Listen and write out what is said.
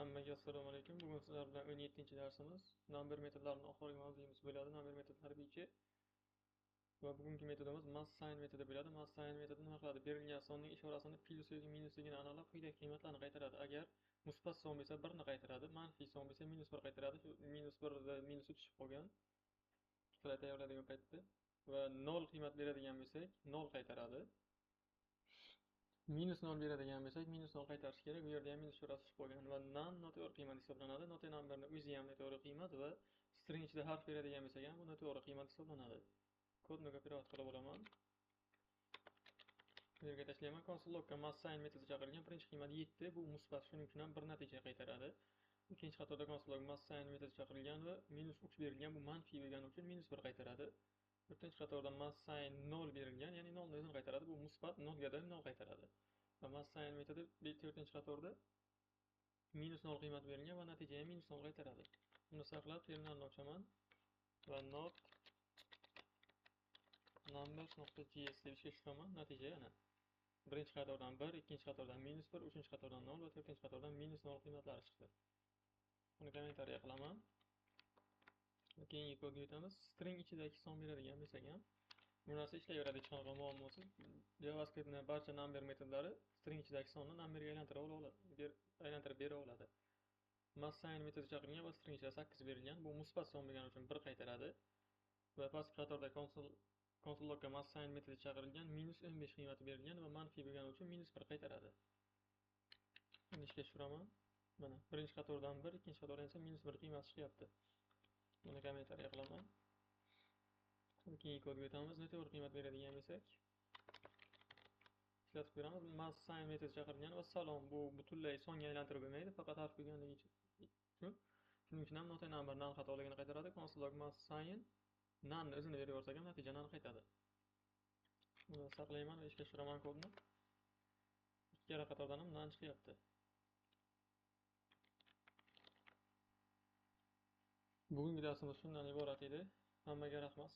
Hammaga assalomu alaykum. Bugun sizlar bilan 17-darsimiz. Number metodlarining oxirgi mavzuyimiz bo'ladi. Number metodi harbiy va bugungi metodimiz mass sign metodi bo'ladi. Mass sign metodi nima qiladi? Berilgan sonning ishorasini plus yoki minusligini aniqlab quyidagi qiymatlarni qaytaradi. Agar musbat son bo'lsa 1 ni qaytaradi, manfiy son bo'lsa -1 qaytaradi. Shu -1 da minusi tushib qolgan. Qilay tayyorlaydigan paytda va 0 qiymat beradigan bo'lsak, 0 qaytaradi. -0 beradigan bo'lsak, -0 qaytarish kerak. Bu yerda ham minus ishorasi tushib qolgan va none noto'g'ri qiymat hisoblanadi. Noto'g'ri numberning o'zi ham noto'g'ri qiymat va string ichida harf beradigan bo'lsak ham bu noto'g'ri qiymat hisoblanadi. Kodni kopirovat qilib olaman. Bu yerga tashlayman. Console logga mass sign metodi chaqirilgan. Birinchi qiymat 7, bu musbat, shuning uchun ham bir natija qaytaradi. Ikkinchi qatorda console log mass sign metodi chaqirilgan va -3 berilgan, bu manfiy bo'lgani uchun -1 qaytaradi. To'rtinchi qatorda mass sign 0 berilgan, ya'ni 0 ni o'zini qaytaradi. Bu musbat 0 ga 0 qaytaradi. Va mass sign metodi 4-chi qatorda -0 qiymat berilgan va natija ham -0 qaytaradi. Buni saqlab terminalni ochaman va not numbers.js deb ishga tushaman. Natija yana birinchi qatordan 1, ikkinchi qatordan -1, uchinchi qatordan 0 va to'rtinchi qatordan -0 qiymatlari chiqdi. Buni kommentariya qilaman. Keyingi kodga o'tamiz. String ichidagi son beradigan bo'lsak ham bu narsa ishlayveradi, hech qanaqa muammosiz. JavaScriptning barcha number metodlari string ichidagi sonni numberga aylantirib bera oladi. Mass sign metodi chaqirilgan va string ichida 8 berilgan. Bu musbat son bo'lgani uchun 1 qaytaradi. Va pastki qatorda console logga mass sign metodi chaqirilgan, -15 qiymati berilgan va manfiy bo'lgani uchun -1 qaytaradi. Endi ishga tushiraman. Mana birinchi qatordan 1, ikkinchi qatordan esa -1 qiymati chiqyapti. Buni kommentariya qilaman. Keyingi kodga o'tamiz. Noto'g'ri qiymat beradigan bo'lsak, ishlatib ko'ramiz. Mass sign metodi chaqirilgan va salom, bu butunlay songa aylantirib bo'lmaydi, faqat harf bo'lganligi uchun. Shuning uchun ham noto'g'ri number none xatoligini qaytaradi. Console log mass sign none o'zini berib yuborsak ham natija none qaytadi. Buni saqlayman va ishga tushiraman kodni. Ikkala qatordan ham none chiqyapti. Bugungi darsimiz shundan iborat edi. Hammaga rahmat.